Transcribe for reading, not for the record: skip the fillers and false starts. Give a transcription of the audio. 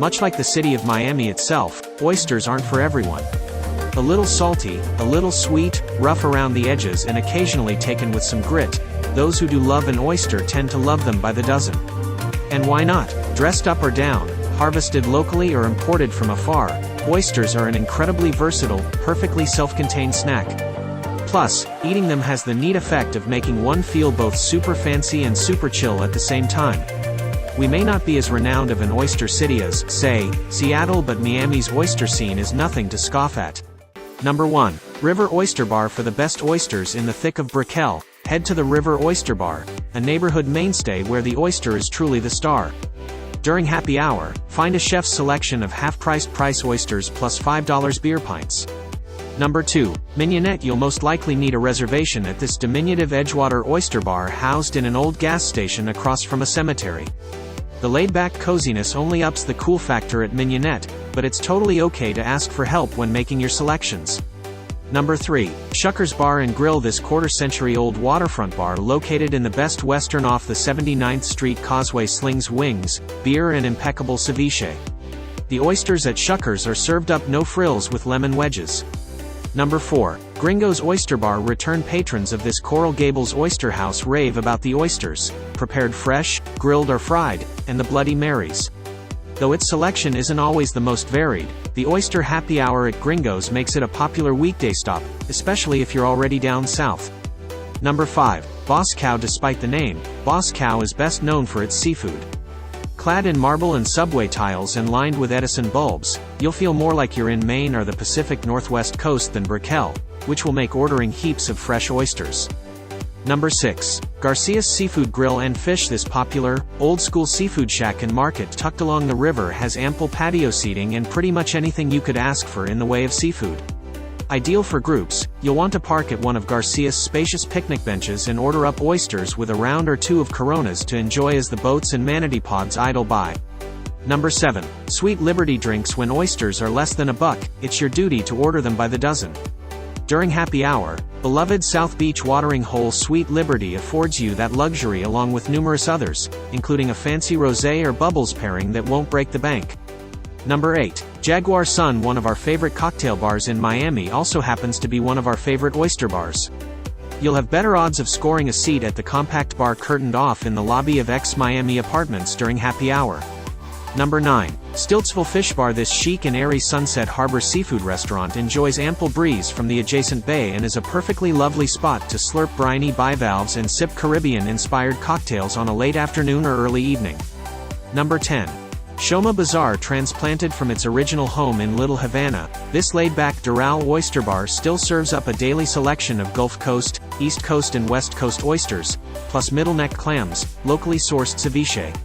Much like the city of Miami itself, oysters aren't for everyone. A little salty, a little sweet, rough around the edges and occasionally taken with some grit, those who do love an oyster tend to love them by the dozen. And why not? Dressed up or down, harvested locally or imported from afar, oysters are an incredibly versatile, perfectly self-contained snack. Plus, eating them has the neat effect of making one feel both super fancy and super chill at the same time. We may not be as renowned of an oyster city as, say, Seattle, but Miami's oyster scene is nothing to scoff at. Number 1. River Oyster Bar. For the best oysters in the thick of Brickell, head to the River Oyster Bar, a neighborhood mainstay where the oyster is truly the star. During happy hour, find a chef's selection of half-price oysters plus $5 beer pints. Number 2. Minette. You'll most likely need a reservation at this diminutive Edgewater oyster bar housed in an old gas station across from a cemetery. The laid-back coziness only ups the cool factor at Minette, but it's totally okay to ask for help when making your selections. Number 3. Shucker Bar and Grill. This quarter-century-old waterfront bar located in the Best Western off the 79th Street Causeway slings wings, beer and impeccable ceviche. The oysters at Shuckers are served up no frills with lemon wedges. Number 4. Gringo's Oyster Bar. Return patrons of this Coral Gables oyster house rave about the oysters, prepared fresh, grilled or fried, and the Bloody Marys. Though its selection isn't always the most varied, the oyster happy hour at Gringo's makes it a popular weekday stop, especially if you're already down south. Number 5. Boss Cow. Despite the name, Boss Cow is best known for its seafood. Clad in marble and subway tiles and lined with Edison bulbs, you'll feel more like you're in Maine or the Pacific Northwest coast than Brickell, which will make ordering heaps of fresh oysters. Number 6. Garcias Seafood Grill and Fish. This popular, old-school seafood shack and market tucked along the river has ample patio seating and pretty much anything you could ask for in the way of seafood. Ideal for groups, you'll want to park at one of Garcias' spacious picnic benches and order up oysters with a round or two of Coronas to enjoy as the boats and manatee pods idle by. Number 7. Sweet Liberty Drinks. When oysters are less than $1, it's your duty to order them by the dozen. During happy hour, beloved South Beach watering hole Sweet Liberty affords you that luxury along with numerous others, including a fancy rosé or bubbles pairing that won't break the bank. Number 8. Jaguar Sun. One of our favorite cocktail bars in Miami also happens to be one of our favorite oyster bars. You'll have better odds of scoring a seat at the compact bar curtained off in the lobby of ex-Miami apartments during happy hour. Number 9. Stilsville Fish Bar. This chic and airy Sunset Harbor seafood restaurant enjoys ample breeze from the adjacent bay and is a perfectly lovely spot to slurp briny bivalves and sip Caribbean-inspired cocktails on a late afternoon or early evening. Number 10. Sha Bazar. Transplanted from its original home in Little Havana, this laid-back Doral oyster bar still serves up a daily selection of Gulf Coast, East Coast and West Coast oysters, plus middle neck clams, locally sourced ceviche.